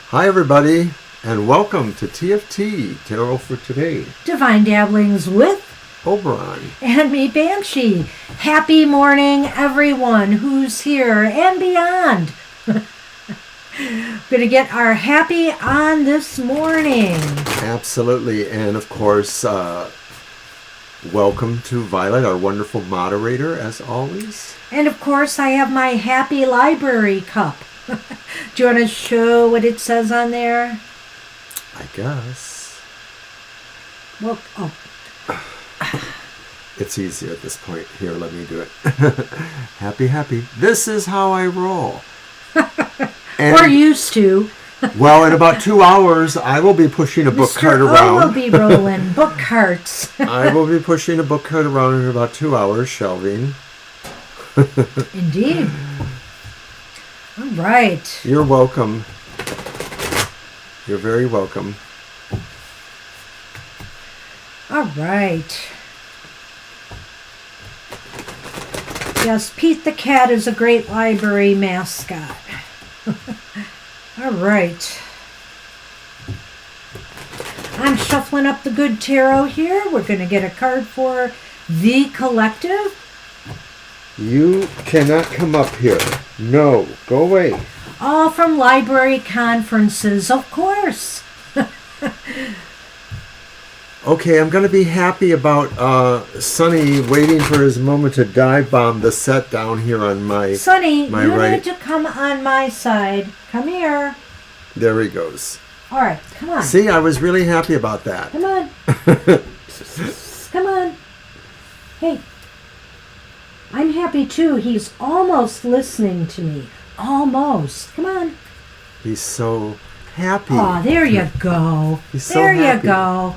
Hi everybody, and welcome to TFT, Tarot for Today. Divine Dabblings with Oberon. and me, Banshee. Happy morning, everyone who's here and beyond. Going to get our happy on this morning. Absolutely, and of course, welcome to Violet, our wonderful moderator, as always. And of course, I have my happy library cup. Do you want to show what it says on there? I guess. Well, oh. It's easy at this point. Here, let me do it. Happy. This is how I roll. We're used to. Well, in about 2 hours, I will be pushing a book cart around. We'll be rolling book carts. I will be pushing a book cart around in about 2 hours, shelving. Indeed. All right. You're welcome. You're very welcome. All right. Yes, Pete the Cat is a great library mascot. All right. I'm shuffling up the good tarot here. We're going to get a card for the collective. You cannot come up here. No, go away. All from library conferences, of course. Okay, I'm going to be happy about Sonny waiting for his moment to dive bomb the set down here on my Sonny, my you right. need to come on my side. Come here. There he goes. All right, come on. See, I was really happy about that. Come on. Come on. Hey. I'm happy too. He's almost listening to me. Almost. Come on. He's so happy. Oh, there you go. He's so there happy. you go.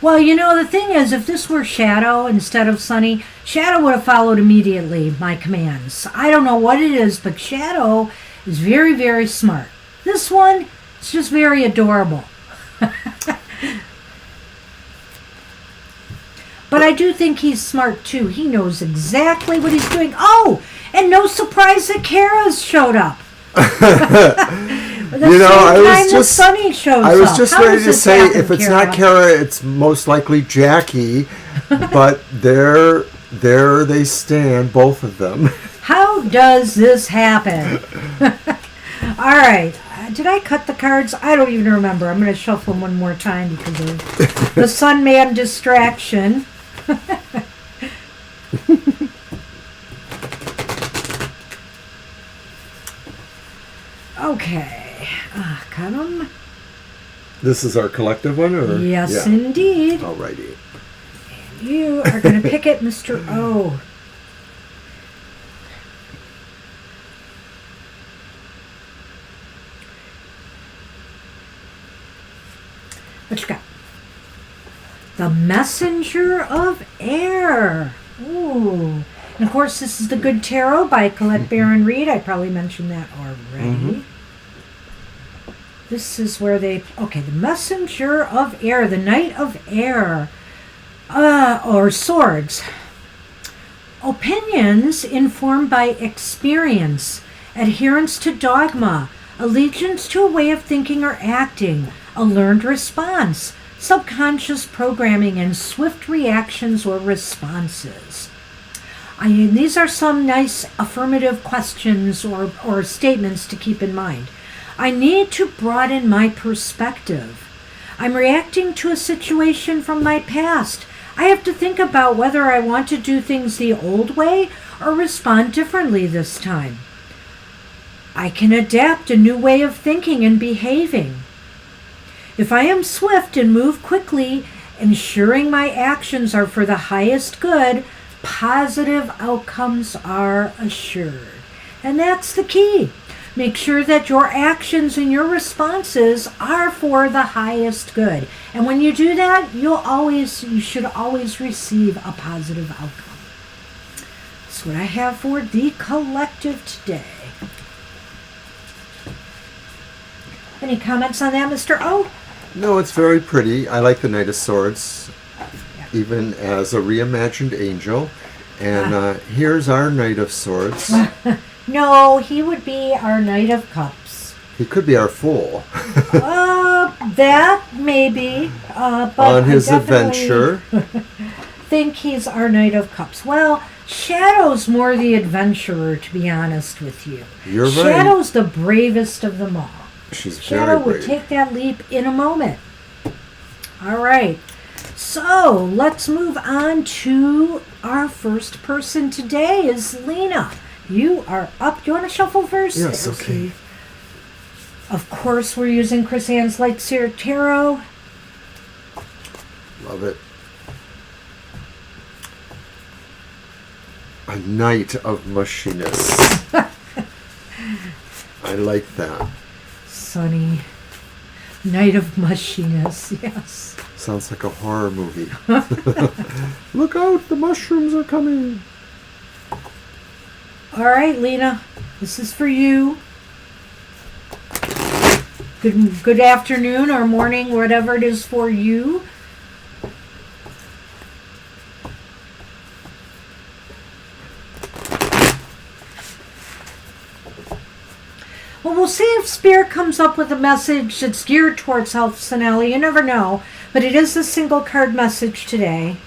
Well, you know, the thing is, if this were Shadow instead of Sunny, Shadow would have followed immediately my commands. I don't know what it is, but Shadow is very, very smart. This one is just very adorable. But I do think he's smart, too. He knows exactly what he's doing. Oh, and no surprise that Kara's showed up. You know, I was just ready to say, if it's not Kara, it's most likely Jackie. But there they stand, both of them. How does this happen? All right. Did I cut the cards? I don't even remember. I'm going to shuffle them one more time because of the Sun Man distraction. Okay. Cut them. This is our collective one, or? Yes, yeah. Indeed. Alrighty. And you are going to pick it, Mr. O. What you got? The Messenger of Air. Ooh. And of course, this is the Good Tarot by Colette Baron Reed. I probably mentioned that already. Mm-hmm. This is where the Messenger of Air, the Knight of Air, or Swords. Opinions informed by experience, adherence to dogma, allegiance to a way of thinking or acting, a learned response, subconscious programming, and swift reactions or responses. These are some nice affirmative questions or statements to keep in mind. I need to broaden my perspective. I'm reacting to a situation from my past. I have to think about whether I want to do things the old way or respond differently this time. I can adapt a new way of thinking and behaving. If I am swift and move quickly, ensuring my actions are for the highest good, positive outcomes are assured. And that's the key. Make sure that your actions and your responses are for the highest good. And when you do that, you should always receive a positive outcome. That's what I have for the collective today. Any comments on that, Mr. O? No, it's very pretty. I like the Knight of Swords, even as a reimagined angel. And here's our Knight of Swords. No, he would be our Knight of Cups. He could be our fool. That maybe. But on his adventure. Think he's our Knight of Cups. Well, Shadow's more the adventurer, to be honest with you. You're right. Shadow's the bravest of them all. She's Shadow very brave. would take that leap in a moment. All right. So let's move on to our first person today is Lena. You are up. Do you want to shuffle first? Yes, okay. Of course, we're using Chris Ann's Light Seer Tarot. Love it. A Knight of Mushiness. I like that. Sunny. Knight of Mushiness, yes. Sounds like a horror movie. Look out, the mushrooms are coming. All right, Lena, this is for you. Good afternoon or morning, whatever it is for you. Well, we'll see if Spirit comes up with a message that's geared towards health, Sanelli. You never know. But it is a single card message today.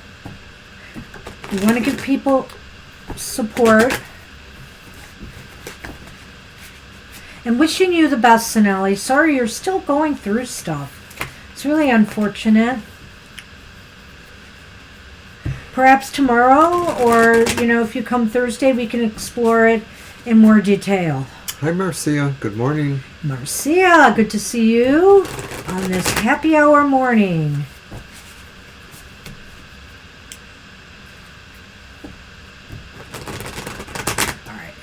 We want to give people support. And wishing you the best, Sanelli. Sorry you're still going through stuff. It's really unfortunate. Perhaps tomorrow, or, if you come Thursday, we can explore it in more detail. Hi, Marcia. Good morning. Marcia, good to see you on this happy hour morning. All right.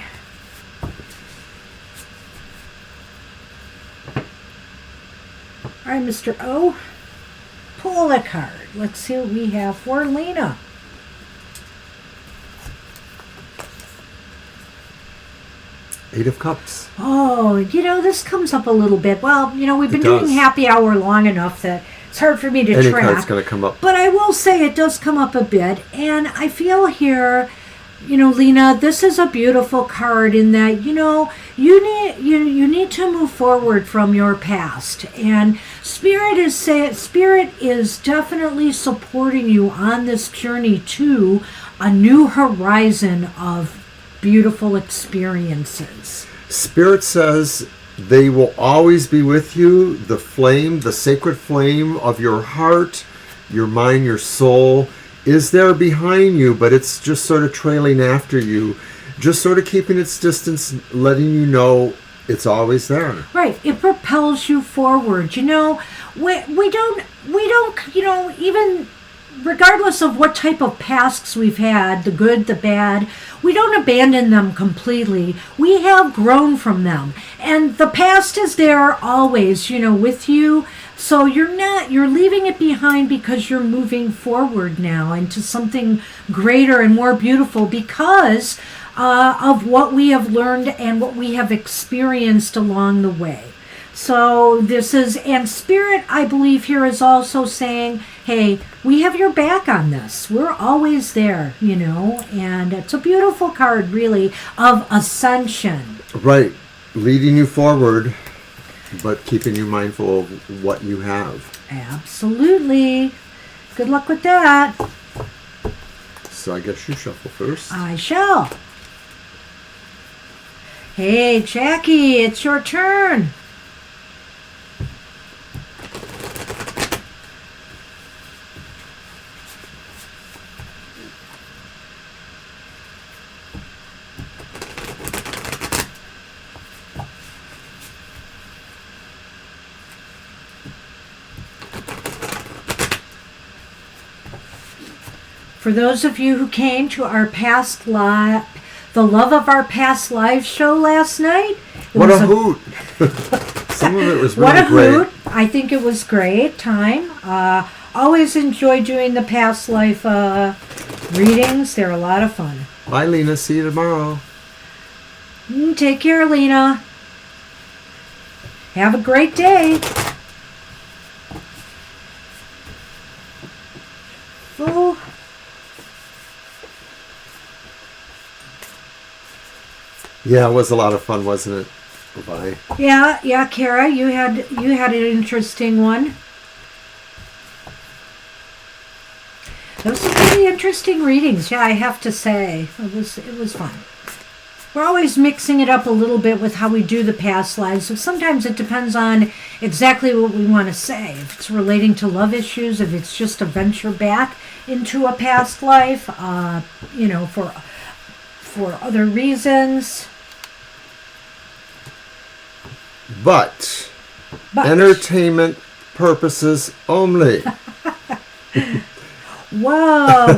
All right, Mr. O, pull a card. Let's see what we have for Lena. Eight of Cups. Oh, this comes up a little bit. Well, we've been doing happy hour long enough that it's hard for me to track. Any card's going to come up. But I will say it does come up a bit. And I feel here, Lena, this is a beautiful card in that, you need to move forward from your past. And Spirit is definitely supporting you on this journey to a new horizon of beautiful experiences. Spirit says they will always be with you. The flame, the sacred flame of your heart, your mind, your soul is there behind you, but it's just sort of trailing after you, just sort of keeping its distance, letting you know it's always there. Right. It propels you forward. We don't, even regardless of what type of pasts we've had, the good, the bad, we don't abandon them completely. We have grown from them. And the past is there always, with you. So you're leaving it behind because you're moving forward now into something greater and more beautiful because of what we have learned and what we have experienced along the way. So and Spirit, I believe here is also saying, hey, we have your back on this. We're always there, and it's a beautiful card, really, of ascension. Right. Leading you forward, but keeping you mindful of what you have. Absolutely. Good luck with that. So I guess you shuffle first. I shall. Hey, Jackie, it's your turn. For those of you who came to our past live, the Love of Our Past Live show last night. What a hoot. Some of it was really great. What a hoot. I think it was great time. Always enjoy doing the past life readings. They're a lot of fun. Bye, Lena. See you tomorrow. Take care, Lena. Have a great day. Oh. Yeah, it was a lot of fun, wasn't it? Bye. Yeah, Kara, you had an interesting one. Those are pretty interesting readings. Yeah, I have to say, it was fun. We're always mixing it up a little bit with how we do the past lives. So sometimes it depends on exactly what we want to say. If it's relating to love issues, if it's just a venture back into a past life, for other reasons. But entertainment purposes only. Whoa,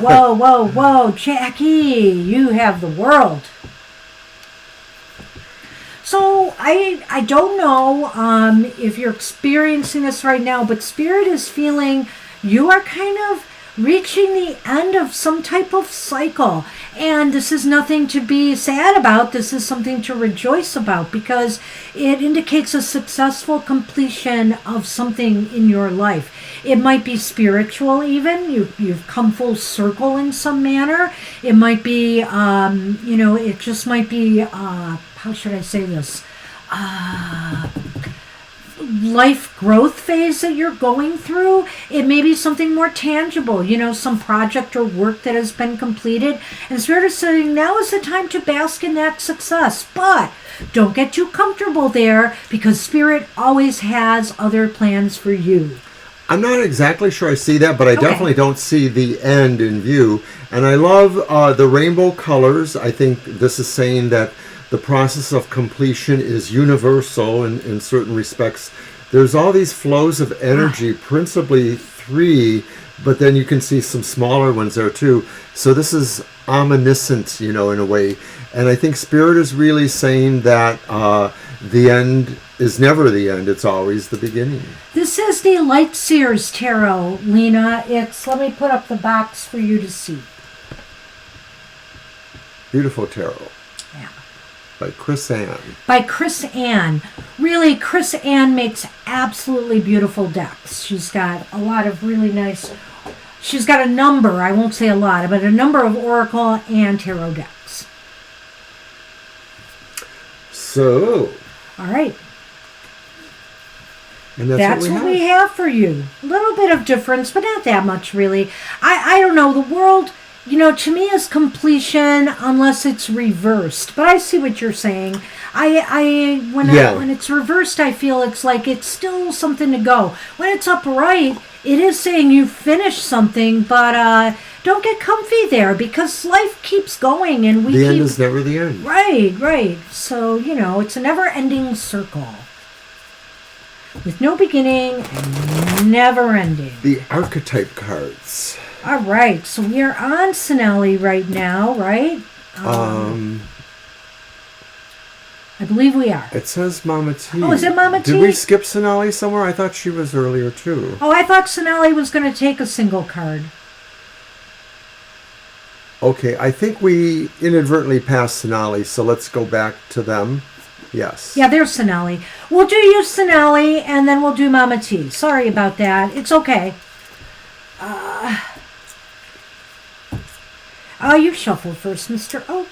Jackie, you have the world. So I don't know if you're experiencing this right now, but Spirit is feeling you are kind of reaching the end of some type of cycle. And this is nothing to be sad about. This is something to rejoice about because it indicates a successful completion of something in your life. It might be spiritual even. You've come full circle in some manner. It might be, it just might be, how should I say this? Life growth phase that you're going through. It may be something more tangible, some project or work that has been completed. And Spirit is saying now is the time to bask in that success. But don't get too comfortable there because Spirit always has other plans for you. I'm not exactly sure I see that, but I definitely don't see the end in view. And I love the rainbow colors. I think this is saying that the process of completion is universal in certain respects. There's all these flows of energy, principally 3, but then you can see some smaller ones there too. So this is omniscient, in a way. And I think Spirit is really saying that the end is never the end. It's always the beginning. This is the Light Seers Tarot, Lena. Let me put up the box for you to see. Beautiful tarot. Yeah. By Chris Ann. By Chris Ann. Really, Chris Ann makes absolutely beautiful decks. She's got a lot of really nice... She's got a number, I won't say a lot, but a number of Oracle and Tarot decks. So... All right. And that's what we have for you. A little bit of difference, but not that much, really. I don't know. The world... to me is completion unless it's reversed. But I see what you're saying. When it's reversed, I feel it's like it's still something to go. When it's upright, it is saying you finished something, but don't get comfy there because life keeps going and the end is never the end. Right. So, it's a never-ending circle. With no beginning and never ending. The archetype cards. All right, so we are on Sinelli right now, right? I believe we are. It says Mama T. Oh, is it Mama T? Did we skip Sinelli somewhere? I thought she was earlier too. Oh, I thought Sinelli was going to take a single card. Okay, I think we inadvertently passed Sinelli, so let's go back to them. Yes. Yeah, there's Sinelli. We'll do you, Sinelli, and then we'll do Mama T. Sorry about that. It's okay. You shuffle first, Mr. O.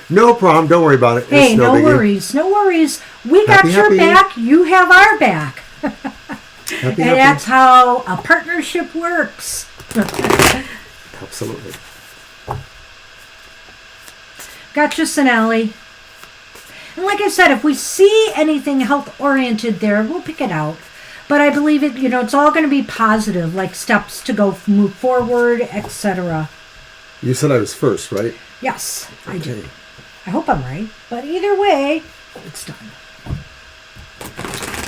No problem. Don't worry about it. Hey, no worries. No worries. We got your back. You have our back. And that's how a partnership works. Absolutely. Gotcha, Sinelli. And like I said, if we see anything health-oriented there, we'll pick it out. But I believe it, it's all going to be positive, like steps to move forward, etc. You said I was first, right? Yes, I did. I hope I'm right. But either way, it's done.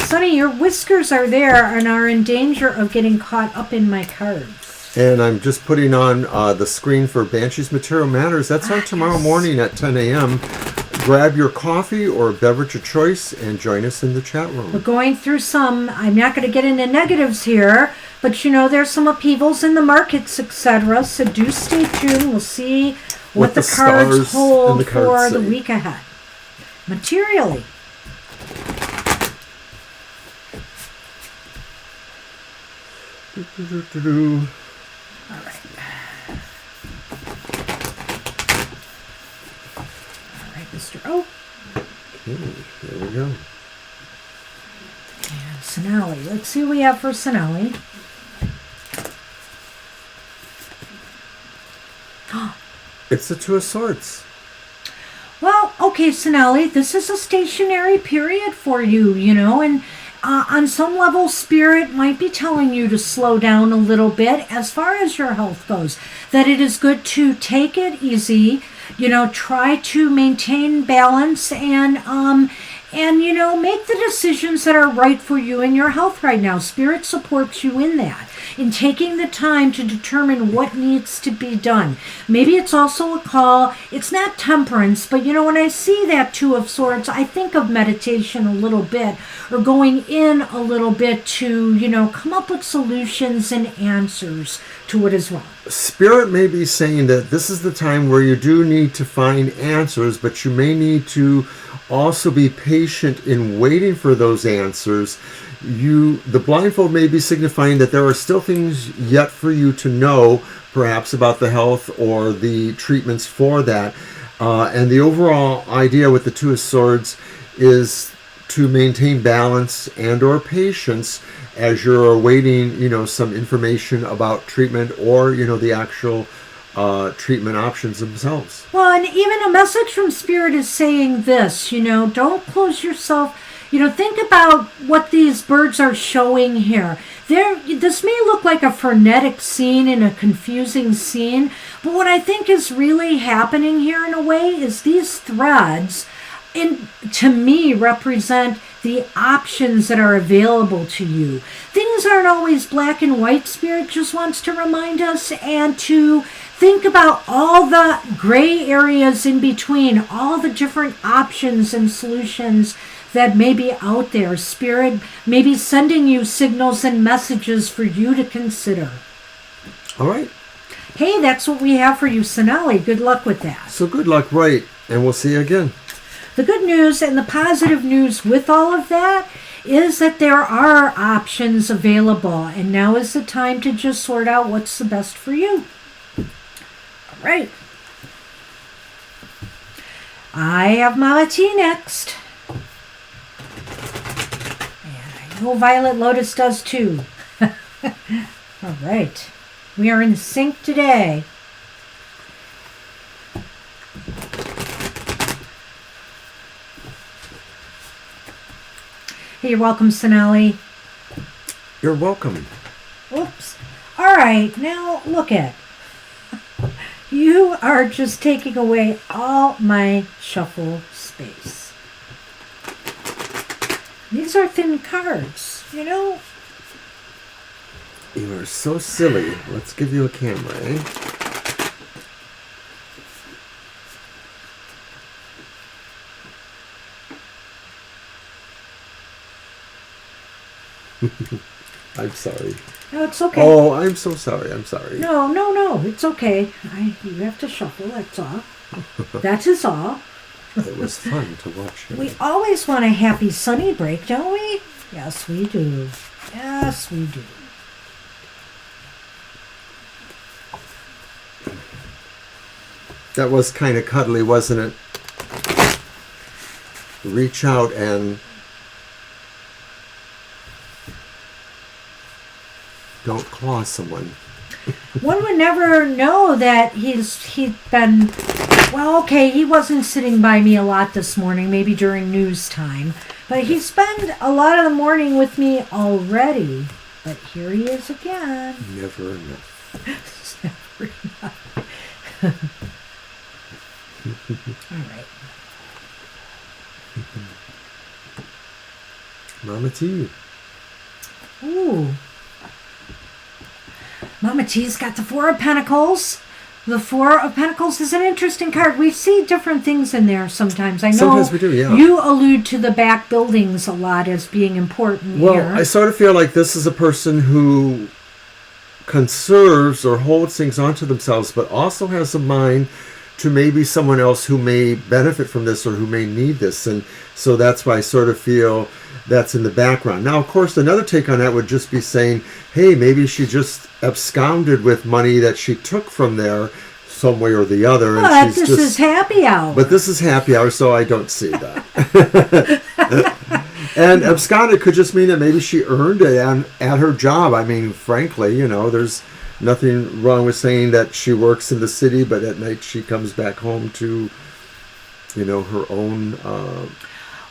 Sonny, your whiskers are there and are in danger of getting caught up in my cards. And I'm just putting on the screen for Banshee's Material Matters. That's on tomorrow morning at 10 a.m. Grab your coffee or a beverage of choice and join us in the chat room. We're going through I'm not going to get into negatives here, but there's some upheavals in the markets, etc. So do stay tuned. We'll see what the cards hold for the week ahead. Materially. All right. There we go. And Sonali. Let's see what we have for Sonali. It's the Two of Swords. Well, okay, Sonali, this is a stationary period for you, and on some level, Spirit might be telling you to slow down a little bit as far as your health goes, that it is good to take it easy, try to maintain balance and make the decisions that are right for you and your health right now. Spirit supports you in that, in taking the time to determine what needs to be done. Maybe it's also a call. It's not temperance, but when I see that Two of Swords, I think of meditation a little bit, or going in a little bit to, come up with solutions and answers to what is wrong. Spirit may be saying that this is the time where you do need to find answers, but you may need to also be patient in waiting for those answers. The blindfold may be signifying that there are still things yet for you to know, perhaps about the health or the treatments for that. And the overall idea with the Two of Swords is to maintain balance and or patience as you're awaiting, some information about treatment or, the actual treatment options themselves. Well, and even a message from Spirit is saying this, don't close yourself. Think about what these birds are showing here. This may look like a frenetic scene and a confusing scene, but what I think is really happening here in a way is these threads, to me, represent the options that are available to you. Things aren't always black and white. Spirit just wants to remind us and to think about all the gray areas in between, all the different options and solutions that may be out there. Spirit may be sending you signals and messages for you to consider. All right. Hey, that's what we have for you, Sonali. Good luck with that. So good luck, right? And we'll see you again. The good news and the positive news with all of that is that there are options available, and now is the time to just sort out what's the best for you. All right. I have Mama T next. And I know Violet Lotus does too. All right. We are in sync today. Hey, you're welcome, Sonali. You're welcome. Oops. All right, now look at. You are just taking away all my shuffle space. These are thin cards, You are so silly. Let's give you a camera, eh? I'm sorry. No, it's okay. Oh, I'm so sorry. I'm sorry. No, it's okay. You have to shuffle, that's all. That is all. It was fun to watch. We always want a happy sunny break, don't we? Yes, we do. Yes, we do. That was kind of cuddly, wasn't it? Reach out and don't claw someone. One would never know that he'd been, well, okay, he wasn't sitting by me a lot this morning, maybe during news time, but he spent a lot of the morning with me already. But here he is again. Never enough. Never enough. All right. Mama T. Ooh. Mama T's got the Four of Pentacles. The Four of Pentacles is an interesting card. We see different things in there sometimes. I know sometimes we do, yeah. You allude to the back buildings a lot as being important well, here. I sort of feel like this is a person who conserves or holds things onto themselves, but also has a mind to maybe someone else who may benefit from this or who may need this. And so that's why I sort of feel that's in the background. Now, of course, another take on that would just be saying, hey, maybe she just absconded with money that she took from there some way or the other. And But she's this just, is happy hour. But this is happy hour, so I don't see that. And absconded could just mean that maybe she earned it at her job. I mean, frankly, you know, there's nothing wrong with saying that she works in the city, but at night she comes back home to, you know, her own...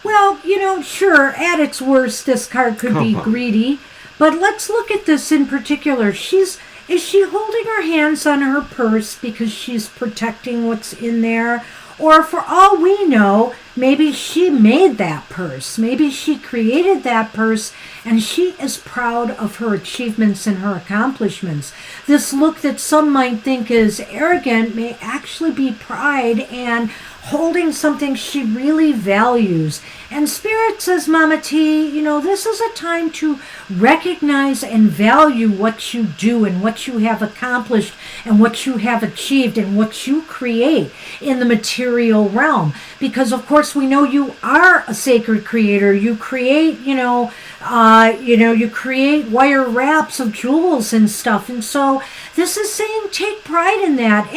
Well, you know, sure, at its worst, this card could be greedy. But let's look at this in particular. Is she holding her hands on her purse because she's protecting what's in there? Or for all we know, maybe she made that purse. Maybe she created that purse and she is proud of her achievements and her accomplishments. This look that some might think is arrogant may actually be pride and holding something she really values. And Spirit says, Mama T, you know, this is a time to recognize and value what you do and what you have accomplished and what you have achieved and what you create in the material realm. Because, of course, we know you are a sacred creator. You create, you create wire wraps of jewels and stuff. And so this is saying take pride in that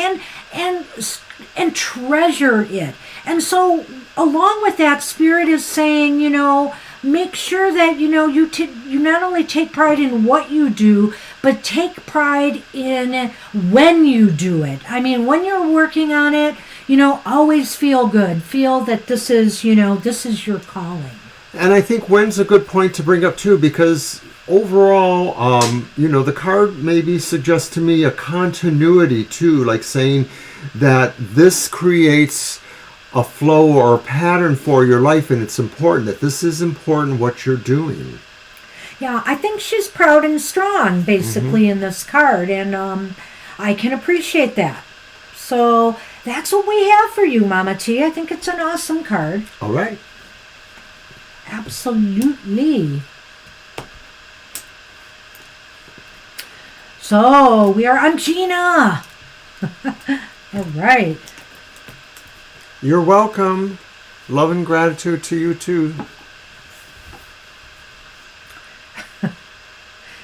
and treasure it. And so along with that, Spirit is saying, you know, make sure that, you know, you not only take pride in what you do, but take pride in when you do it. I mean, when you're working on it, you know, always feel good. Feel that this is, you know, this is your calling. And I think when's a good point to bring up too, because overall, you know, the card maybe suggests to me a continuity too, like saying that this creates a flow or a pattern for your life, and it's important that this is important what you're doing. Yeah, I think she's proud and strong basically in this card, and I can appreciate that. So that's what we have for you, Mama T. I think it's an awesome card. All right. Absolutely. So we are on Gina. All right. You're welcome. Love and gratitude to you too.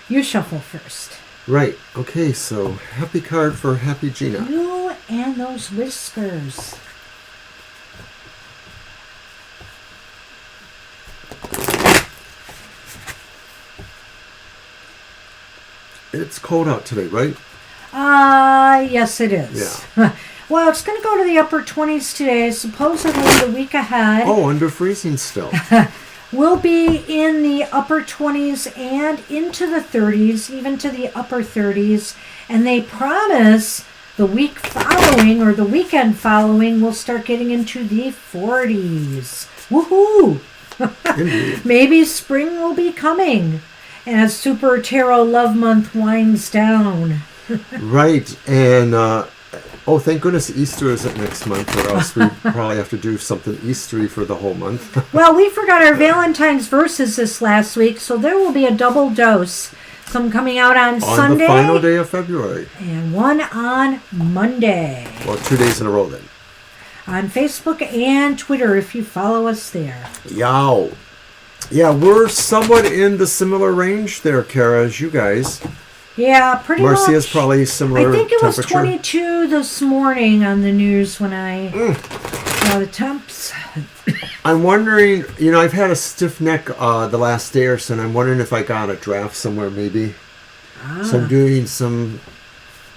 You shuffle first. Right. Okay, so happy card for Happy Gina. You and those whiskers. It's cold out today, right? Yes it is. Yeah. Well, it's going to go to the upper 20s today. Supposedly the week ahead. Oh, under freezing still. We'll be in the upper 20s and into the 30s, even to the upper 30s. And they promise the week following, or the weekend following, we'll start getting into the 40s. Woohoo! Indeed. Maybe spring will be coming as Super Tarot Love Month winds down. Right. And, oh, thank goodness Easter isn't next month, or else we'd probably have to do something Eastery for the whole month. Well, we forgot our Valentine's verses this last week, so there will be a double dose. Some coming out on Sunday. On the final day of February. And one on Monday. Well, 2 days in a row then. On Facebook and Twitter, if you follow us there. Yow. Yeah, we're somewhat in the similar range there, Kara, as you guys. Yeah, pretty much. Marcia's probably similar. I think it was temperature. 22 this morning on the news when I saw the temps. I'm wondering, you know, I've had a stiff neck the last day or so, and I'm wondering if I got a draft somewhere maybe. So I'm doing some,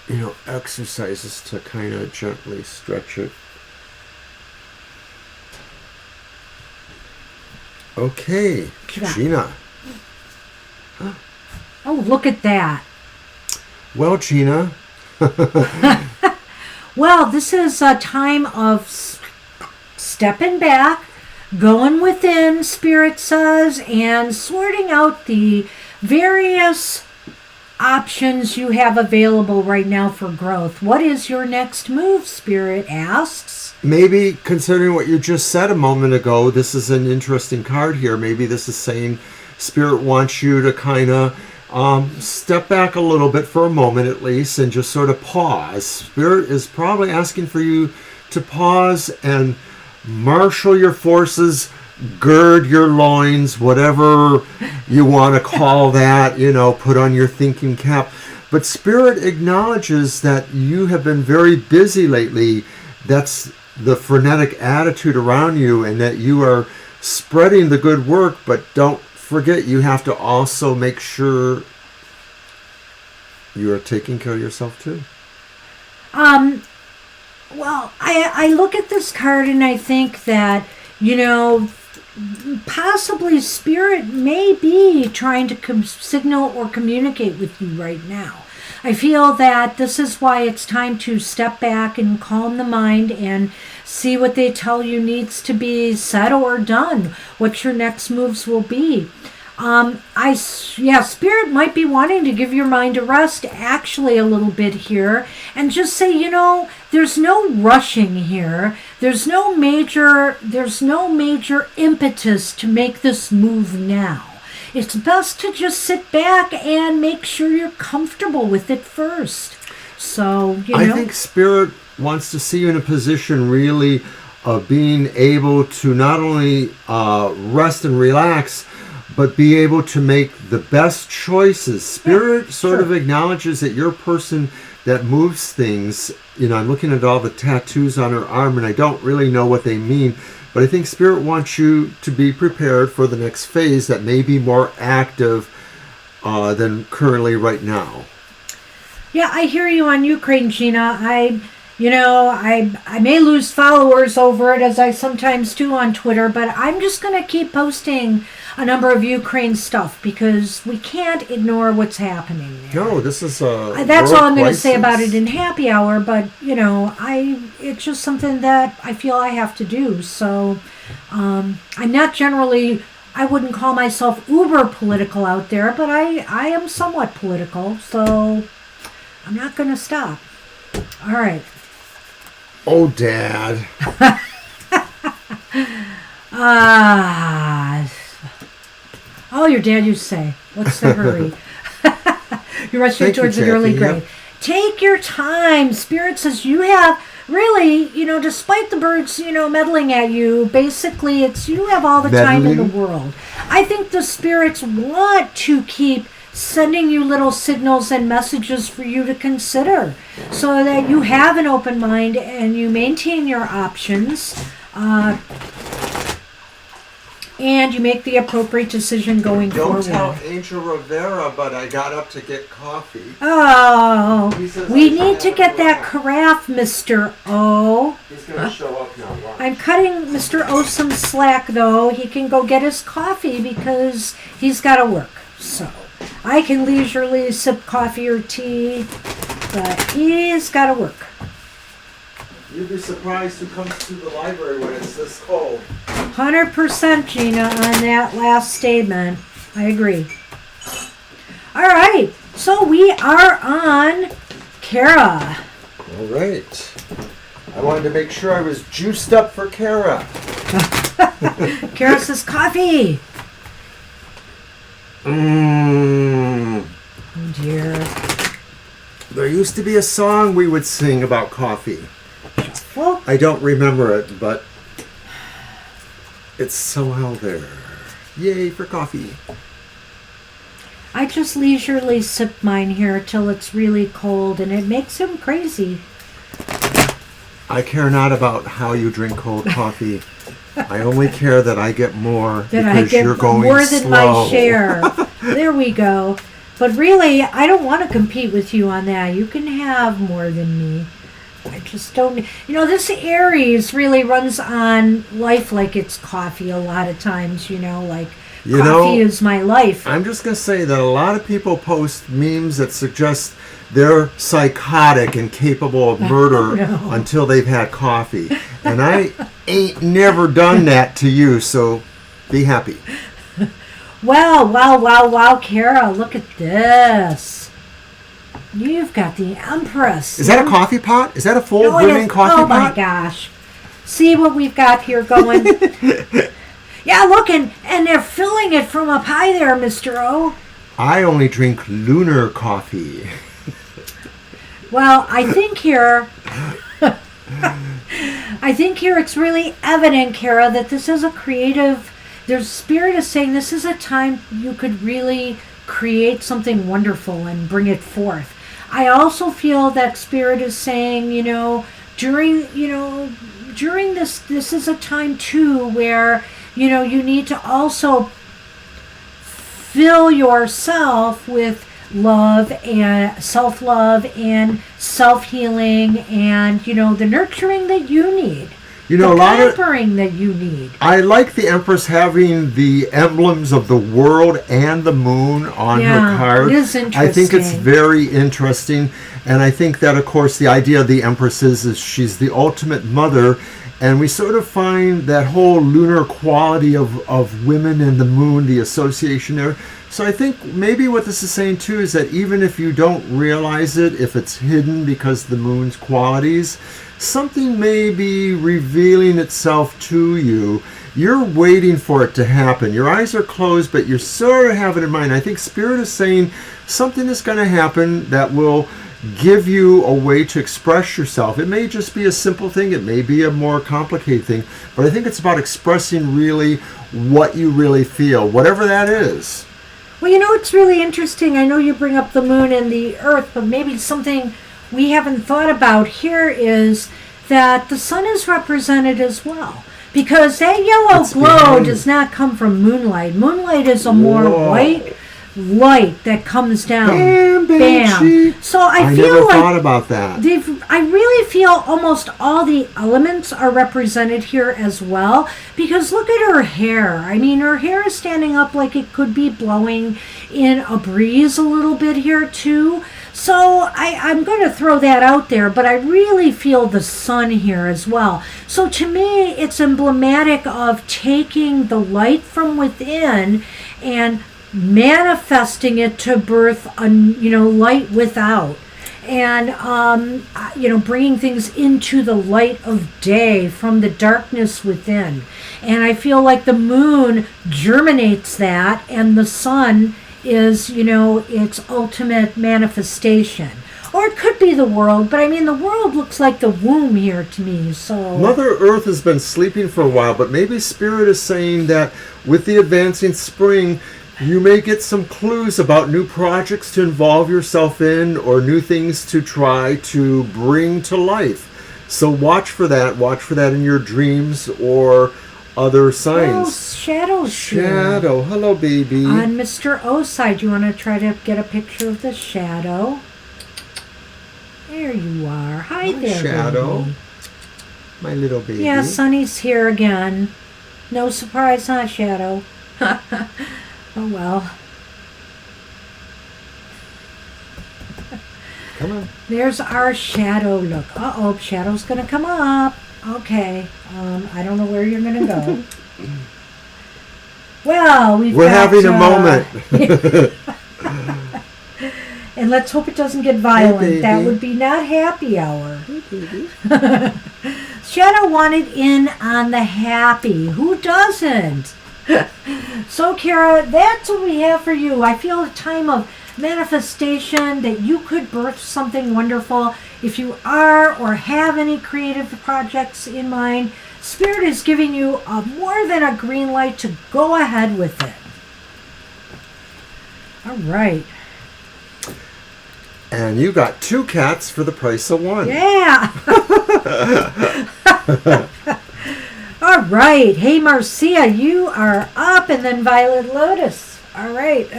you know, exercises to kind of gently stretch it. Okay, Gina. Oh, look at that. Well, Gina. Well, this is a time of stepping back, going within, Spirit says, and sorting out the various options you have available right now for growth. What is your next move, Spirit asks? Maybe, considering what you just said a moment ago, this is an interesting card here. Maybe this is saying Spirit wants you to kind of step back a little bit for a moment at least and just sort of pause. Spirit is probably asking for you to pause and marshal your forces, gird your loins, whatever you want to call that, you know, put on your thinking cap. But Spirit acknowledges that you have been very busy lately. That's the frenetic attitude around you, and that you are spreading the good work, but don't forget you have to also make sure you are taking care of yourself too. Well, I look at this card and I think that, possibly Spirit may be trying to signal or communicate with you right now. I feel that this is why it's time to step back and calm the mind and see what they tell you needs to be said or done, what your next moves will be. Spirit might be wanting to give your mind a rest actually a little bit here and just say, there's no rushing here. There's no major impetus to make this move now. It's best to just sit back and make sure you're comfortable with it first. So, I think Spirit wants to see you in a position really of being able to not only rest and relax, but be able to make the best choices. Spirit sort of acknowledges that you're a person that moves things. I'm looking at all the tattoos on her arm, and I don't really know what they mean, but I think Spirit wants you to be prepared for the next phase that may be more active than currently right now. Yeah, I hear you on Ukraine, Gina. I may lose followers over it, as I sometimes do on Twitter, but I'm just going to keep posting a number of Ukraine stuff because we can't ignore what's happening there. No, this is a that's all I'm going to crisis. say about it in Happy Hour, but it's just something that I feel I have to do. So I'm not generally, I wouldn't call myself uber political out there, but I am somewhat political, so I'm not going to stop. All right. Oh, Dad. Oh, your dad used to say, what's the hurry? You're rushing towards an early grave. Yep. Take your time. Spirit says you have really, despite the birds, meddling at you, basically you have all the time in the world. I think the spirits want to keep sending you little signals and messages for you to consider so that you have an open mind and you maintain your options. And you make the appropriate decision going forward. Don't tell Angel Rivera, but I got up to get coffee. Oh, we need to get that carafe, Mr. O. He's going to show up now. Watch. I'm cutting Mr. O some slack, though. He can go get his coffee because he's got to work. So I can leisurely sip coffee or tea, but he's got to work. You'd be surprised who comes to the library when it's this cold. 100%, Gina, on that last statement. I agree. All right, so we are on Kara. All right. I wanted to make sure I was juiced up for Kara. Kara says coffee. Oh, dear. There used to be a song we would sing about coffee. Well, I don't remember it, but it's somehow there. Yay for coffee. I just leisurely sip mine here till it's really cold, and it makes him crazy. I care not about how you drink cold coffee. I only care that I get more because you're going more than slow. my share. There we go. But really, I don't want to compete with you on that. You can have more than me. I just don't. This Aries really runs on life like it's coffee a lot of times, like coffee is my life. I'm just going to say that a lot of people post memes that suggest they're psychotic and capable of murder until they've had coffee. And I ain't never done that to you, so be happy. Wow, Kara, look at this. You've got the Empress. Is that a coffee pot? Is that a full brimming coffee pot? Oh my gosh. See what we've got here going. Yeah, look, and they're filling it from up high there, Mr. O. I only drink lunar coffee. Well, I think here it's really evident, Kara, that this is a creative, there's Spirit is saying this is a time you could really create something wonderful and bring it forth. I also feel that Spirit is saying, during this is a time too where, you need to also fill yourself with love and self-love and self-healing and, the nurturing that you need. A the lot of pampering that you need. I like the Empress having the emblems of the world and the moon on her card. It is interesting. I think it's very interesting. And I think that, of course, the idea of the Empress is she's the ultimate mother. And we sort of find that whole lunar quality of women and the moon, the association there. So I think maybe what this is saying, too, is that even if you don't realize it, if it's hidden because of the moon's qualities, something may be revealing itself to you. You're waiting for it to happen. Your eyes are closed, but you're sort of having it in mind. I think Spirit is saying something is going to happen that will give you a way to express yourself. It may just be a simple thing. It may be a more complicated thing. But I think it's about expressing really what you really feel, whatever that is. Well, it's really interesting. I know you bring up the moon and the earth, but maybe something we haven't thought about here is that the sun is represented as well. Because that yellow glow does not come from moonlight. Moonlight is a more white light that comes down. Bam. So I feel never like thought about that. I really feel almost all the elements are represented here as well. Because look at her hair. I mean, her hair is standing up like it could be blowing in a breeze a little bit here too. So I'm going to throw that out there, but I really feel the sun here as well. So to me, it's emblematic of taking the light from within and manifesting it to birth light without, and bringing things into the light of day from the darkness within. And I feel like the moon germinates that, and the sun is its ultimate manifestation. Or it could be the world, but I mean the world looks like the womb here to me. So Mother Earth has been sleeping for a while, but maybe Spirit is saying that with the advancing spring, you may get some clues about new projects to involve yourself in or new things to try to bring to life. So watch for that. Watch for that in your dreams or other signs. Shadow's Shadow. here. Hello, baby. On Mr. O's side, you want to try to get a picture of the shadow? There you are. Hi there, Shadow. baby. My little baby. Yeah, Sunny's here again. No surprise, huh, Shadow? Oh, well. Come on. There's our shadow. Look. Uh-oh, Shadow's going to come up. Okay. I don't know where you're going to go. Well, we're having a moment. And let's hope it doesn't get violent. Hey, that would be not happy hour. Shadow wanted in on the happy. Who doesn't? So, Kara, that's what we have for you. I feel a time of manifestation that you could birth something wonderful. If you are or have any creative projects in mind, Spirit is giving you more than a green light to go ahead with it. All right. And you got 2 cats for the price of 1. Yeah. All right. Hey, Marcia, you are up, and then Violet Lotus. All right.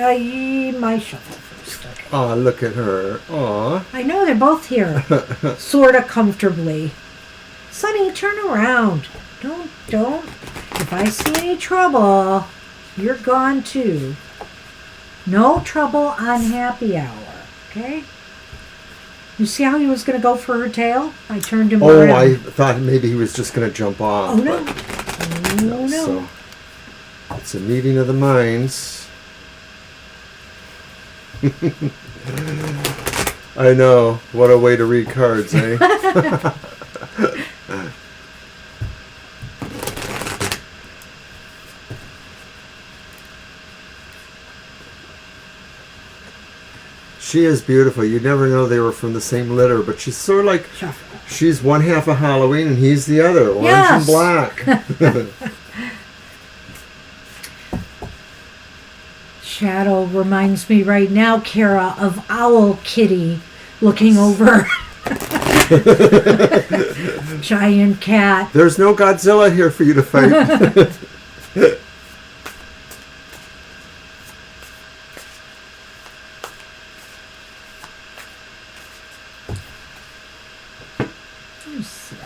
My shuffle first. Okay. Oh, look at her. Aw. I know they're both here, sort of comfortably. Sunny, turn around. Don't. If I see any trouble, you're gone too. No trouble on happy hour. Okay. You see how he was going to go for her tail? I turned him around. Oh, I thought maybe he was just going to jump off. Oh, no. But No. So it's a meeting of the minds. I know. What a way to read cards, eh? She is beautiful. You never know they were from the same litter, but she's sort of like, she's one half of Halloween and he's the other, orange and black. Shadow reminds me right now, Kara, of Owl Kitty, looking over. Giant cat. There's no Godzilla here for you to fight. You silly.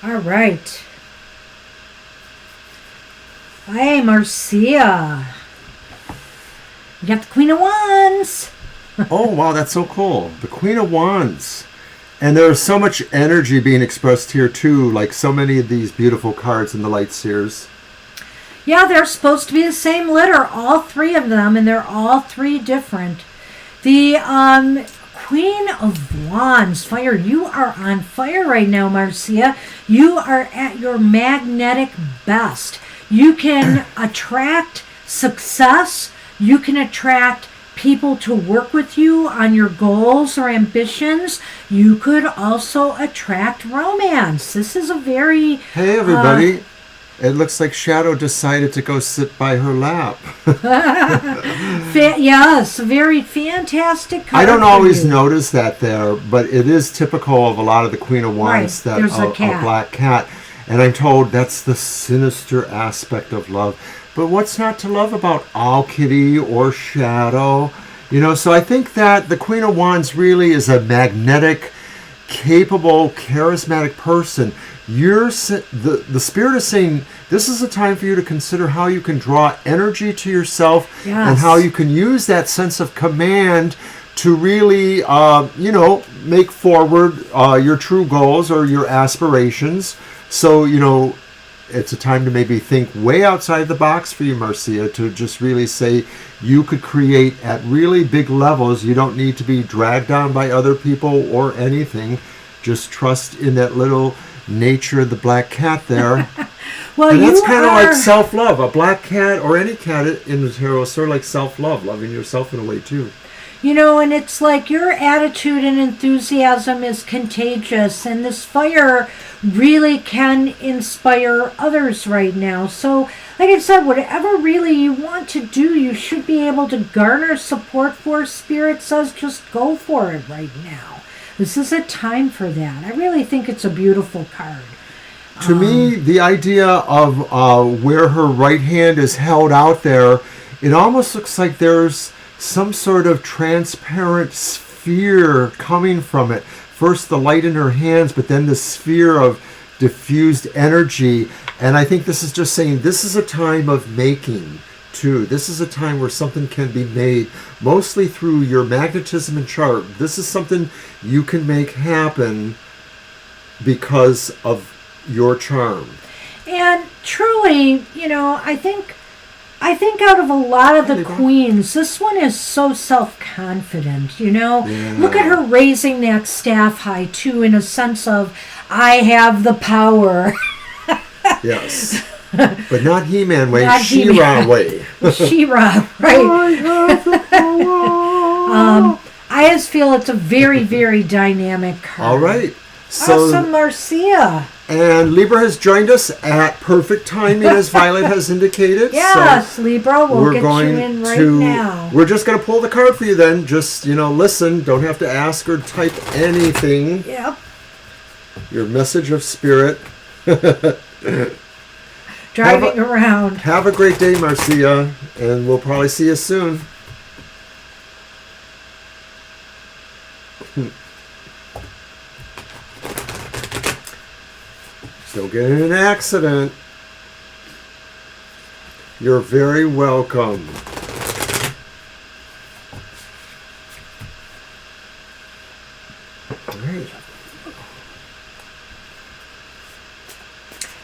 All right. Hey, Marcia. You got the Queen of Wands. Oh, wow, that's so cool. The Queen of Wands. And there's so much energy being expressed here, too, like so many of these beautiful cards in the Light Seers. Yeah, they're supposed to be the same litter, all three of them, and they're all three different. The Queen of Wands, fire. You are on fire right now, Marcia. You are at your magnetic best. You can attract success. You can attract people to work with you on your goals or ambitions. You could also attract romance. This is a very... Hey, everybody. It looks like Shadow decided to go sit by her lap. Yes, very fantastic card. I don't always notice that there, but it is typical of a lot of the Queen of Wands, Right, that there's a cat. black cat. And I'm told that's the sinister aspect of love. But what's not to love about Owl Kitty or Shadow? You know, so I think that the Queen of Wands really is a magnetic, capable, charismatic person. The Spirit is saying this is a time for you to consider how you can draw energy to yourself, Yes. and how you can use that sense of command to really, make forward your true goals or your aspirations. So, it's a time to maybe think way outside the box for you, Marcia, to just really say you could create at really big levels. You don't need to be dragged down by other people or anything. Just trust in that little nature of the black cat there. Well, and that's you kind of are... like self-love. A black cat or any cat in the tarot is sort of like self-love, loving yourself in a way too. And it's like your attitude and enthusiasm is contagious, and this fire really can inspire others right now. So, like I said, whatever really you want to do, you should be able to garner support for. Spirit says just go for it right now. This is a time for that. I really think it's a beautiful card. To me, the idea of where her right hand is held out there, it almost looks like there's some sort of transparent sphere coming from it. First the light in her hands, but then the sphere of diffused energy. And I think this is just saying this is a time of making too. This is a time where something can be made, mostly through your magnetism and chart. This is something you can make happen because of your charm. And truly, I think out of a lot of the queens, this one is so self-confident, Yeah. Look at her raising that staff high, too, in a sense of, I have the power. Yes. But not He-Man way, Not She-Ra way. She-Ra, right. I have the power. I just feel it's a very, very dynamic card. All right. So, Awesome, Marcia. and Libra has joined us at perfect timing, as Violet has indicated. Yes, So Libra, we'll we're get going you in right to. now. We're just going to pull the card for you then. Just, listen. Don't have to ask or type anything. Yep. Your message of spirit. Driving around. Have a great day, Marcia, and we'll probably see you soon. Don't get in an accident. You're very welcome. All right.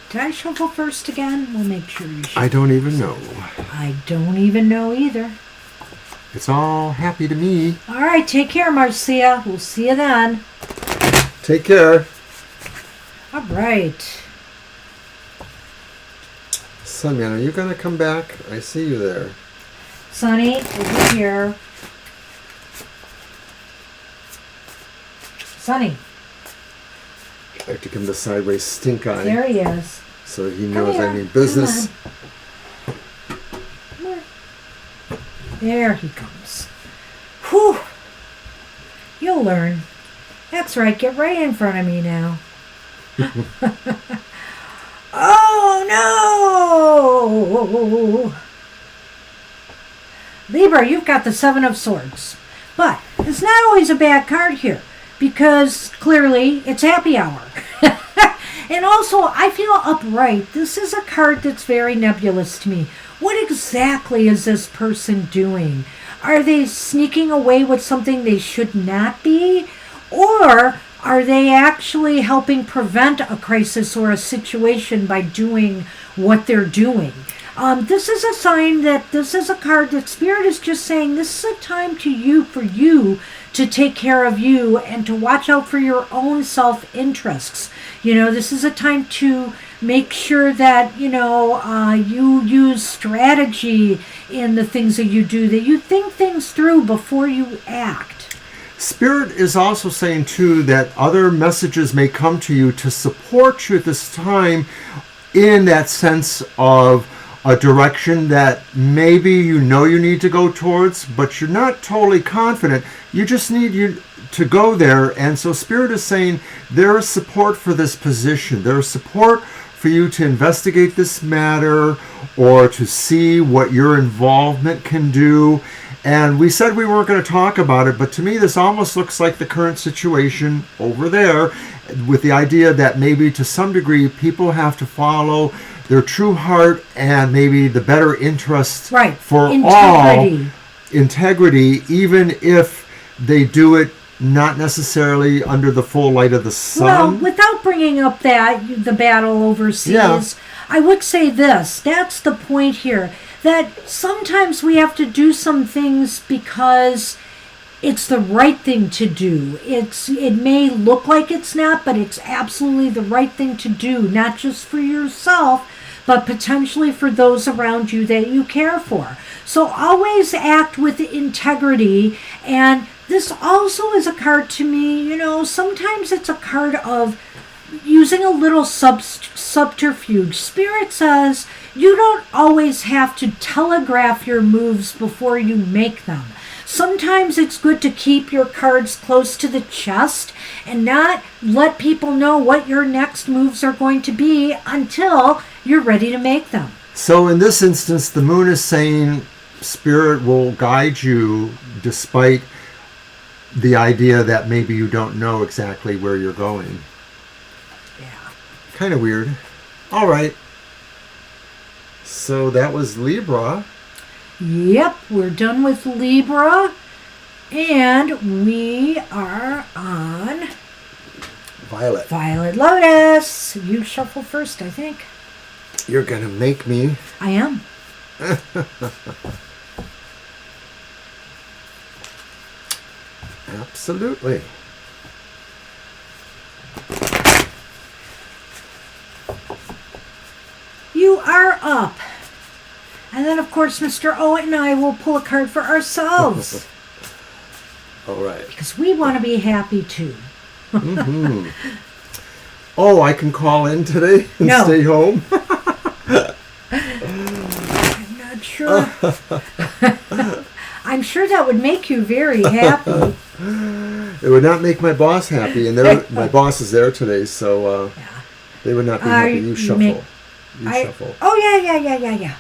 Did I shuffle first again? We'll make sure you shuffle. I don't even know. I don't even know either. It's all happy to me. All right, take care, Marcia. We'll see you then. Take care. All right. Sunman, are you going to come back? I see you there. Sonny, over here. Sonny, I have to give him the sideways stink eye. there he is. So he Come knows here. I mean business. Come There he comes. Whew. You'll learn. That's right. Get right in front of me now. Oh, no! Libra, you've got the Seven of Swords. But it's not always a bad card here, because clearly it's happy hour. And also, I feel upright. This is a card that's very nebulous to me. What exactly is this person doing? Are they sneaking away with something they should not be? Or are they actually helping prevent a crisis or a situation by doing what they're doing? This is a sign that this is a card that Spirit is just saying this is a time for you to take care of you and to watch out for your own self-interests. This is a time to make sure that, you use strategy in the things that you do, that you think things through before you act. Spirit is also saying, too, that other messages may come to you to support you at this time in that sense of a direction that maybe you need to go towards, but you're not totally confident. You just need to go there. And so Spirit is saying there is support for this position. There is support for you to investigate this matter or to see what your involvement can do. And we said we weren't going to talk about it, but to me this almost looks like the current situation over there, with the idea that maybe to some degree people have to follow their true heart and maybe the better interests for integrity, even if they do it not necessarily under the full light of the sun. Well, without bringing up the battle overseas, I would say this. That's the point here. That sometimes we have to do some things because it's the right thing to do. It may look like it's not, but it's absolutely the right thing to do, not just for yourself, but potentially for those around you that you care for. So always act with integrity. And this also is a card to me, sometimes it's a card of using a little subterfuge. Spirit says you don't always have to telegraph your moves before you make them. Sometimes it's good to keep your cards close to the chest and not let people know what your next moves are going to be until you're ready to make them. So in this instance, the moon is saying Spirit will guide you despite the idea that maybe you don't know exactly where you're going. Yeah. Kind of weird. All right. So that was Libra. Yep, we're done with Libra. And we are on Violet. Violet Lotus. You shuffle first, I think. You're going to make me. I am. Absolutely. You are up. And then, of course, Mr. Owen and I will pull a card for ourselves. All right. Because we want to be happy, too. Mm-hmm. Oh, I can call in today and stay home? I'm not sure. I'm sure that would make you very happy. It would not make my boss happy, and my boss is there today, so they would not be happy. You shuffle. Shuffle. Oh, yeah.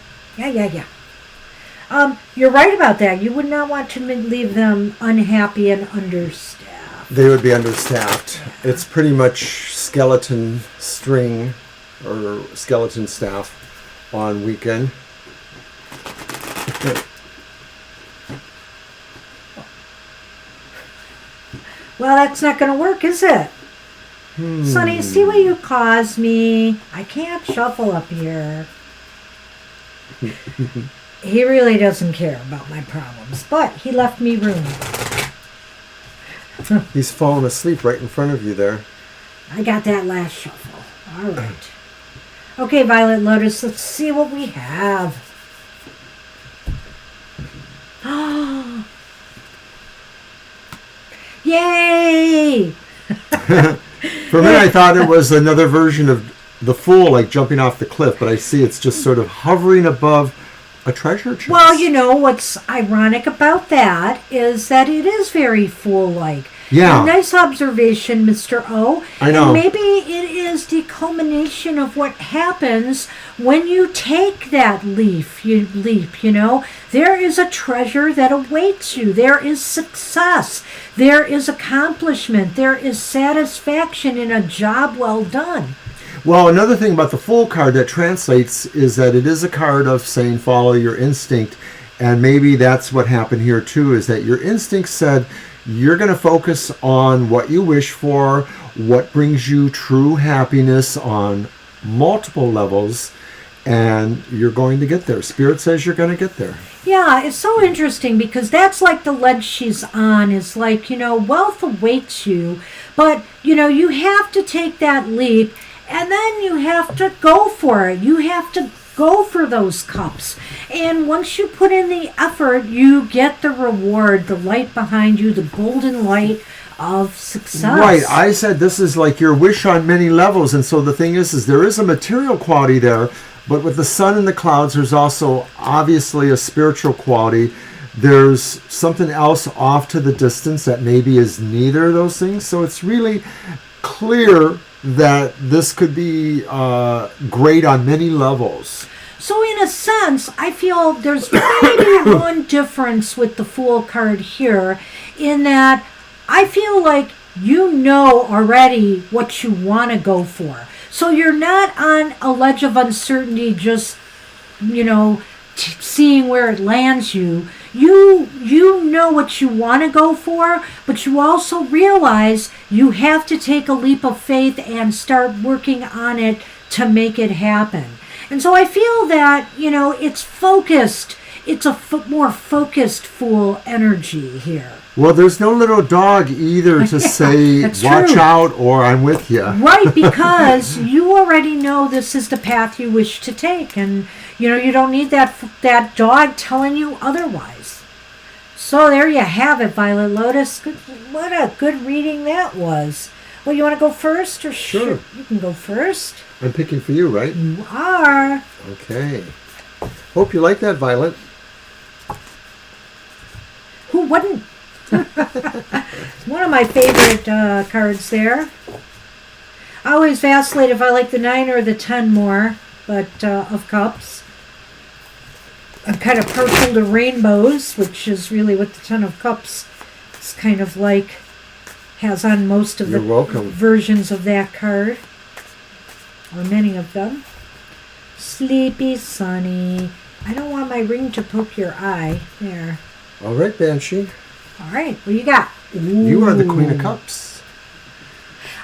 You're right about that. You would not want to leave them unhappy and understaffed. They would be understaffed. It's pretty much skeleton string or skeleton staff on weekend. Well, that's not going to work, is it? Sonny, see what you caused me. I can't shuffle up here. He really doesn't care about my problems, but he left me room. He's fallen asleep right in front of you there. I got that last shuffle. All right. Okay, Violet Lotus, let's see what we have. Yay! For me, I thought it was another version of the Fool, like jumping off the cliff, but I see it's just sort of hovering above a treasure chest. Well, you know, what's ironic about that is that it is very Fool-like. Yeah. A nice observation, Mr. O. I know. And maybe it is the culmination of what happens when you take that leap, you know. There is a treasure that awaits you. There is success. There is accomplishment. There is satisfaction in a job well done. Well, another thing about the Fool card that translates is that it is a card of saying follow your instinct. And maybe that's what happened here too, is that your instinct said you're going to focus on what you wish for, what brings you true happiness on multiple levels, and you're going to get there. Spirit says you're going to get there. Yeah, it's so interesting because that's like the ledge she's on is like, you know, wealth awaits you, but, you know, you have to take that leap and then you have to go for it. You have to go for those cups. And once you put in the effort, you get the reward, the light behind you, the golden light of success. Right. I said this is like your wish on many levels. And so the thing is there is a material quality there, but with the sun and the clouds, there's also obviously a spiritual quality. There's something else off to the distance that maybe is neither of those things. So it's really clear that this could be great on many levels. So in a sense, I feel there's maybe one difference with the Fool card here in that I feel like you know already what you want to go for. So you're not on a ledge of uncertainty just, you know, seeing where it lands you. You know what you want to go for, but you also realize you have to take a leap of faith and start working on it to make it happen. And so I feel that, you know, it's focused. It's a more focused Fool energy here. Well, there's no little dog either to say, watch true. out or I'm with you. Right, because you already know this is the path you wish to take. And, you know, you don't need that dog telling you otherwise. So there you have it, Violet Lotus. What a good reading that was. Well, you want to go first? Or Sure. You can go first. I'm picking for you, right? You are. Okay. Hope you like that, Violet. Who wouldn't? One of my favorite cards there. I always vacillate if I like the 9 or the 10 more, but of cups. I'm kind of partial to rainbows, which is really what the 10 of cups is kind of like, has on most of You're the welcome. versions of that card, or many of them. Sleepy Sunny. I don't want my ring to poke your eye. There. All right, Banshee. All right, what do you got? You are the Queen of Ooh. Cups.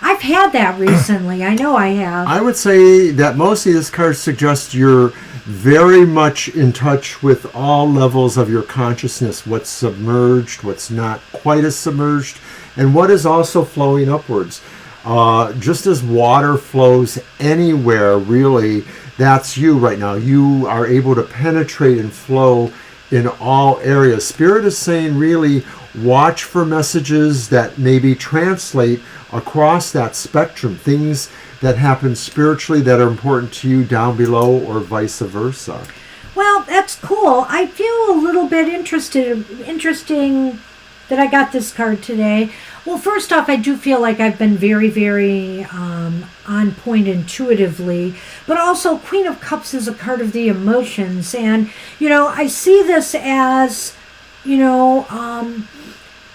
I've had that recently. I know I have. I would say that mostly this card suggests you're very much in touch with all levels of your consciousness, what's submerged, what's not quite as submerged, and what is also flowing upwards. Just as water flows anywhere, really, that's you right now. You are able to penetrate and flow in all areas. Spirit is saying, really, watch for messages that maybe translate across that spectrum, things that happen spiritually that are important to you down below or vice versa. Well, that's cool. I feel a little bit interesting that I got this card today. Well, first off, I do feel like I've been very, very on point intuitively, but also Queen of Cups is a card of the emotions. And, you know, I see this as, you know,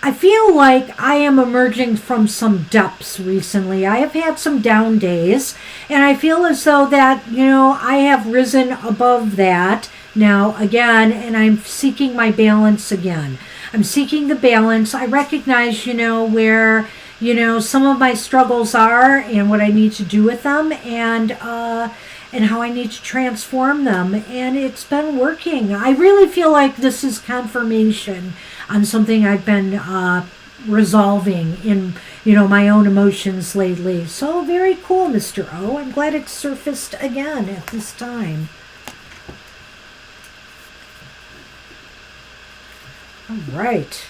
I feel like I am emerging from some depths recently. I have had some down days, and I feel as though that, you know, I have risen above that now again, and I'm seeking my balance again. I'm seeking the balance. I recognize, you know, where, you know, some of my struggles are and what I need to do with them, and how I need to transform them. And it's been working. I really feel like this is confirmation on something I've been resolving in, you know, my own emotions lately. So very cool, Mr. O. I'm glad it surfaced again at this time. All right.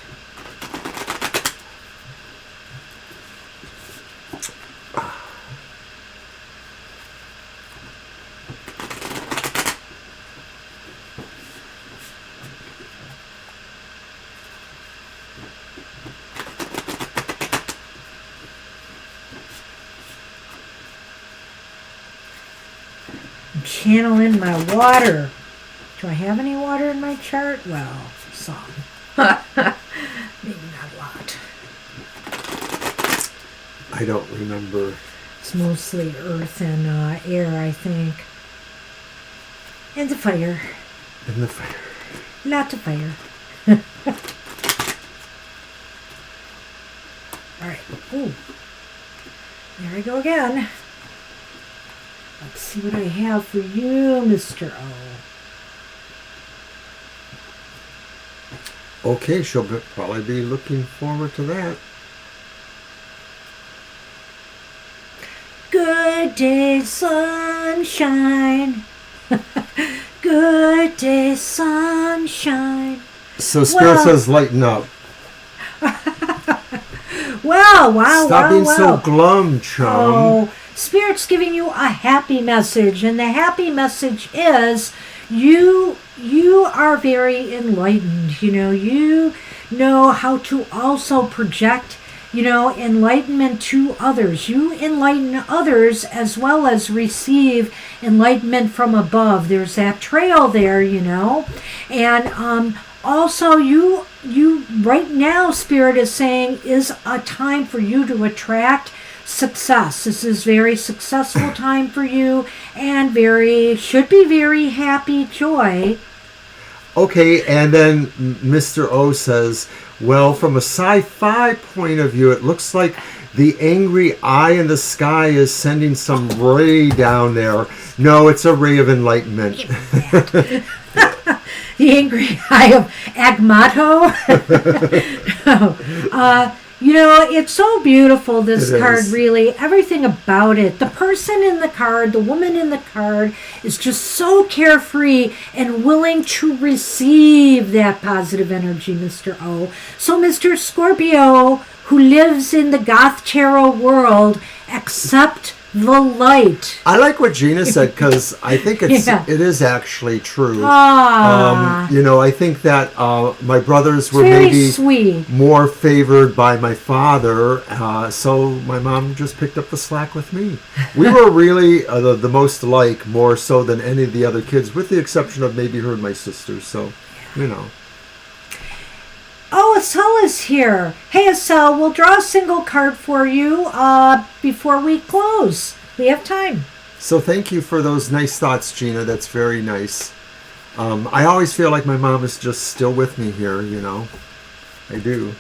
I'm channeling my water. Do I have any water in my chart? Well, some. Maybe not a lot. I don't remember. It's mostly earth and air, I think. And the fire. And the fire. Lots of fire. All right. Ooh. There I go again. Let's see what I have for you, Mr. O. Okay, she'll probably be looking forward to that. Good day, sunshine. Good day, sunshine. So Spirit Well- says lighten up. Wow. Stop being so glum, chum. Oh, Spirit's giving you a happy message, and the happy message is you are very enlightened. You know how to also project, enlightenment to others. You enlighten others as well as receive enlightenment from above. There's that trail there, and also you right now, Spirit is saying, is a time for you to attract success. This is very successful time for you, and should be very happy joy. Okay, and then Mr. O says, well, from a sci-fi point of view, it looks like the angry eye in the sky is sending some ray down there. No, it's a ray of enlightenment. The angry eye of Agmato. It's so beautiful, this It card, is. really. Everything about it. The person in the card, the woman in the card, is just so carefree and willing to receive that positive energy, Mr. O. So, Mr. Scorpio, who lives in the Goth Tarot world, accept the light. I like what Gina said, because I think it is actually true. I think that my brothers were Very maybe sweet. more favored by my father, so my mom just picked up the slack with me. We were really the most alike, more so than any of the other kids, with the exception of maybe her and my sisters. So, Oh, Estelle is here. Hey, Estelle, we'll draw a single card for you before we close. We have time. So thank you for those nice thoughts, Gina. That's very nice. I always feel like my mom is just still with me here, I do.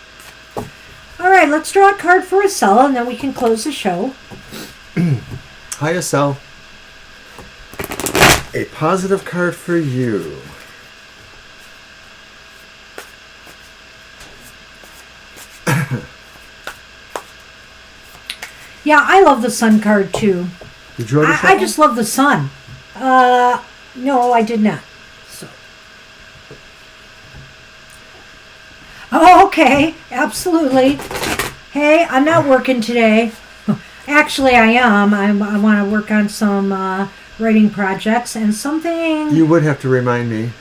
All right, let's draw a card for Estelle, and then we can close the show. Hi, Estelle. A positive card for you. Yeah, I love the sun card, too. Did you already I just love the sun. No, I did not. So. Oh, okay. Absolutely. Hey, I'm not working today. Actually, I am. I want to work on some writing projects and something... You would have to remind me.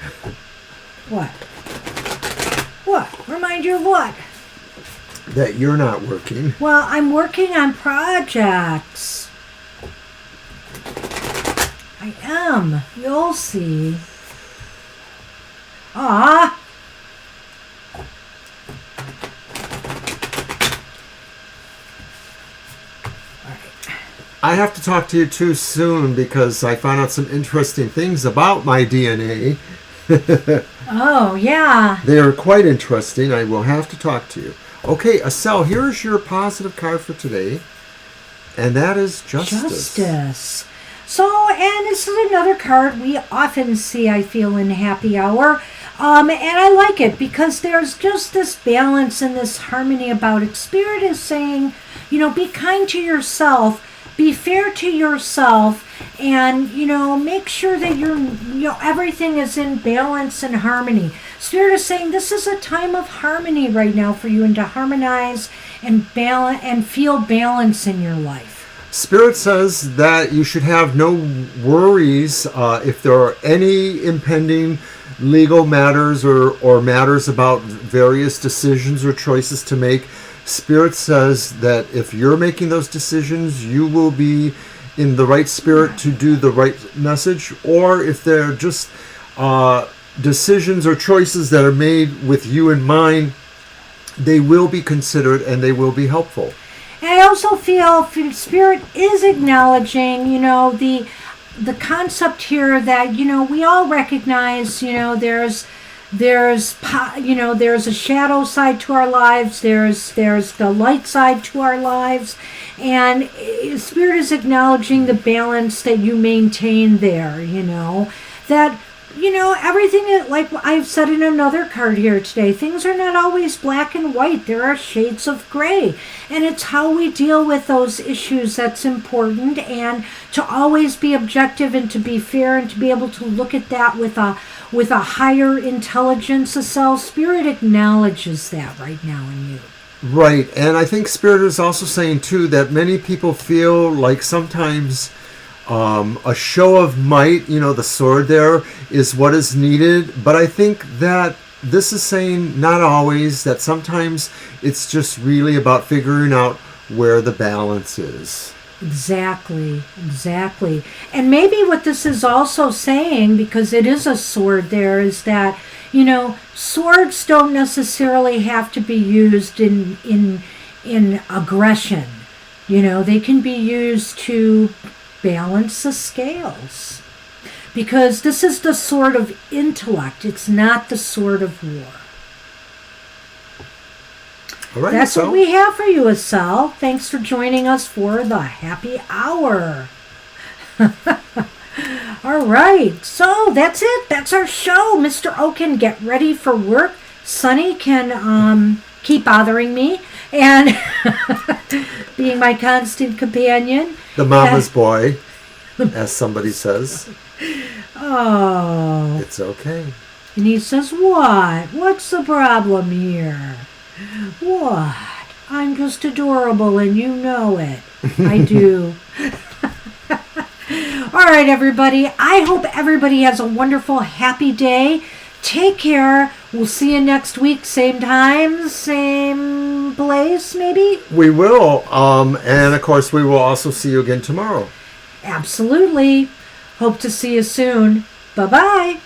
What? What? Remind you of what? That you're not working. Well, I'm working on projects. I am. You'll see. Ah. I have to talk to you too soon because I found out some interesting things about my DNA. Oh, yeah. They are quite interesting. I will have to talk to you. Okay, Estelle, here's your positive card for today, and that is Justice. So, and this is another card we often see, I feel, in happy hour. And I like it because there's just this balance and this harmony about it. Spirit is saying, be kind to yourself, be fair to yourself, and, make sure that everything is in balance and harmony. Spirit is saying this is a time of harmony right now for you, and to harmonize and balance and feel balance in your life. Spirit says that you should have no worries if there are any impending legal matters or matters about various decisions or choices to make, Spirit says that if you're making those decisions, you will be in the right spirit to do the right message. Or if they're just decisions or choices that are made with you in mind, they will be considered and they will be helpful. And I also feel Spirit is acknowledging, the concept here that, we all recognize, there's a shadow side to our lives, there's the light side to our lives, and Spirit is acknowledging the balance that you maintain there, that everything, like I've said in another card here today, things are not always black and white. There are shades of gray. And it's how we deal with those issues that's important, and to always be objective and to be fair and to be able to look at that with a higher intelligence of self. Spirit acknowledges that right now in you. Right. And I think Spirit is also saying, too, that many people feel like sometimes a show of might, the sword there, is what is needed. But I think that this is saying not always, that sometimes it's just really about figuring out where the balance is. Exactly. And maybe what this is also saying, because it is a sword there, is that, swords don't necessarily have to be used in aggression. They can be used to balance the scales, because this is the sword of intellect. It's not the sword of war. All right, that's what we have for you, Asel. Thanks for joining us for the happy hour. All right, so that's it. That's our show. Mr. O can get ready for work. Sunny can keep bothering me and being my constant companion. The mama's boy, as somebody says. Oh. It's okay. And he says, what? What's the problem here? What? I'm just adorable and you know it. I do. All right, everybody. I hope everybody has a wonderful, happy day. Take care. We'll see you next week. Same time, same place, maybe? We will. And, of course, we will also see you again tomorrow. Absolutely. Hope to see you soon. Bye-bye.